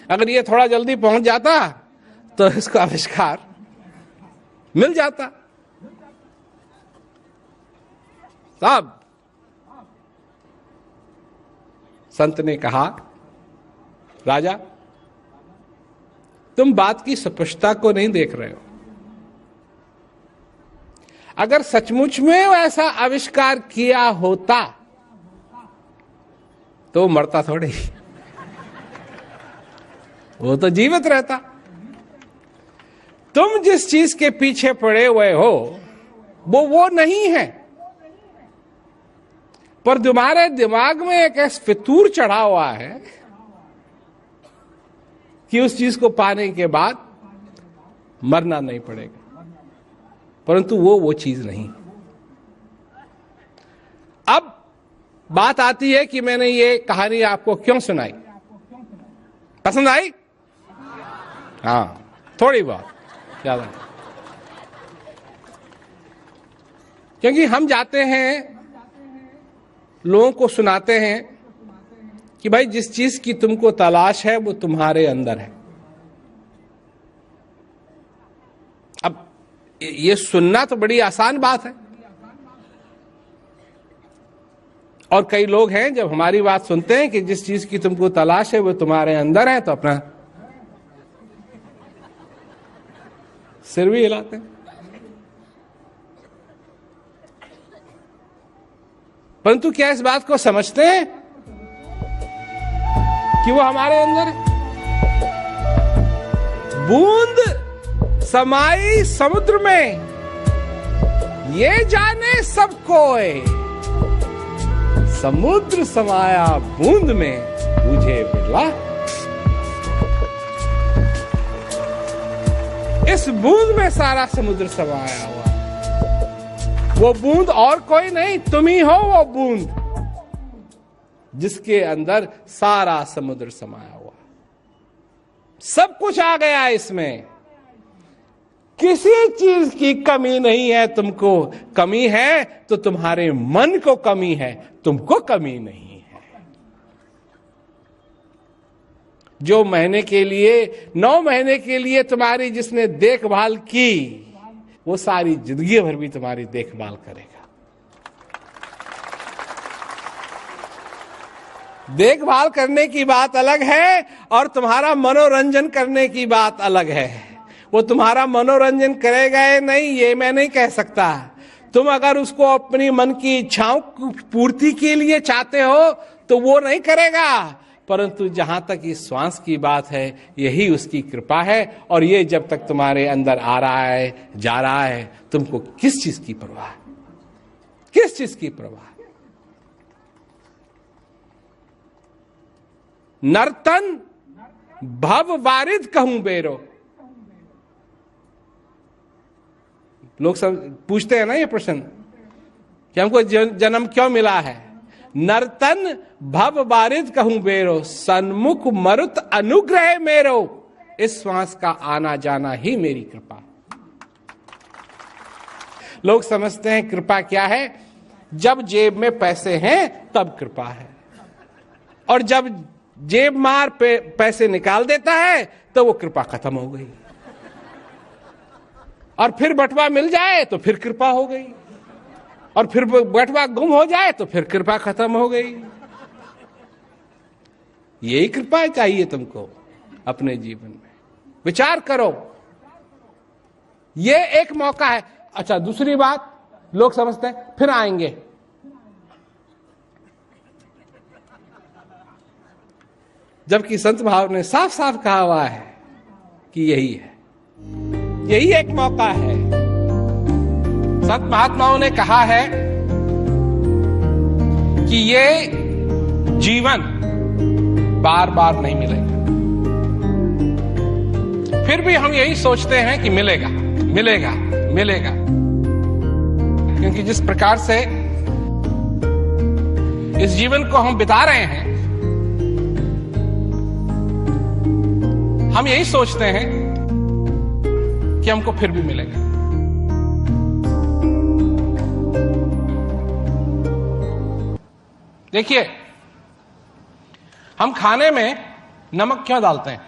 अगर ये थोड़ा जल्दी पहुंच जाता तो इसको आविष्कार मिल जाता। तब संत ने कहा, राजा तुम बात की स्पष्टता को नहीं देख रहे हो। अगर सचमुच में ऐसा आविष्कार किया होता तो मरता थोड़ी, वो तो जीवित रहता। तुम जिस चीज के पीछे पड़े हुए हो वो नहीं है, पर तुम्हारे दिमाग में एक ऐसा फितूर चढ़ा हुआ है कि उस चीज को पाने के बाद मरना नहीं पड़ेगा, परंतु वो चीज नहीं। अब बात आती है कि मैंने ये कहानी आपको क्यों सुनाई। पसंद आई? हाँ, थोड़ी बहुत, ज्यादा। क्योंकि हम जाते हैं, लोगों को सुनाते हैं कि भाई जिस चीज की तुमको तलाश है वो तुम्हारे अंदर है। अब ये सुनना तो बड़ी आसान बात है, और कई लोग हैं जब हमारी बात सुनते हैं कि जिस चीज की तुमको तलाश है वो तुम्हारे अंदर है, तो अपना सिर भी हिलाते हैं। परंतु क्या इस बात को समझते हैं कि वो हमारे अंदर है? बूंद समाई समुद्र में, ये जाने सब कोय, समुद्र समाया बूंद में, बूझे बिरला। इस बूंद में सारा समुद्र समाया हुआ। वो बूंद और कोई नहीं, तुम ही हो वो बूंद जिसके अंदर सारा समुद्र समाया हुआ। सब कुछ आ गया इसमें, किसी चीज की कमी नहीं है। तुमको कमी है तो तुम्हारे मन को कमी है, तुमको कमी नहीं है। जो महीने के लिए 9 महीने के लिए तुम्हारी जिसने देखभाल की, वो सारी जिंदगी भर भी तुम्हारी देखभाल करेगा। देखभाल करने की बात अलग है और तुम्हारा मनोरंजन करने की बात अलग है। वो तुम्हारा मनोरंजन करेगा या नहीं ये मैं नहीं कह सकता। तुम अगर उसको अपनी मन की इच्छाओं की पूर्ति के लिए चाहते हो तो वो नहीं करेगा, परंतु जहां तक इस श्वास की बात है यही उसकी कृपा है। और ये जब तक तुम्हारे अंदर आ रहा है, जा रहा है, तुमको किस चीज की परवाह है? किस चीज की परवाह? नर्तन भव वारिद कहूं बेरो। लोग सब पूछते हैं ना ये प्रश्न कि हमको जन्म क्यों मिला है। नर्तन भव वारिद कहूं बेरो, सन्मुख मरुत अनुग्रह मेरो। इस श्वास का आना जाना ही मेरी कृपा। लोग समझते हैं कृपा क्या है, जब जेब में पैसे हैं तब कृपा है, और जब जेब मार पे पैसे निकाल देता है तो वो कृपा खत्म हो गई, और फिर बटवा मिल जाए तो फिर कृपा हो गई, और फिर बटवा गुम हो जाए तो फिर कृपा खत्म हो गई। यही कृपा चाहिए तुमको अपने जीवन में। विचार करो, ये एक मौका है। अच्छा, दूसरी बात, लोग समझते हैं फिर आएंगे। जबकि संत भाव ने साफ साफ कहा हुआ है कि यही है, यही एक मौका है। संत महात्माओं ने कहा है कि ये जीवन बार बार नहीं मिलेगा। फिर भी हम यही सोचते हैं कि मिलेगा मिलेगा मिलेगा, क्योंकि जिस प्रकार से इस जीवन को हम बिता रहे हैं, हम यही सोचते हैं कि हमको फिर भी मिलेगा। देखिए, हम खाने में नमक क्यों डालते हैं?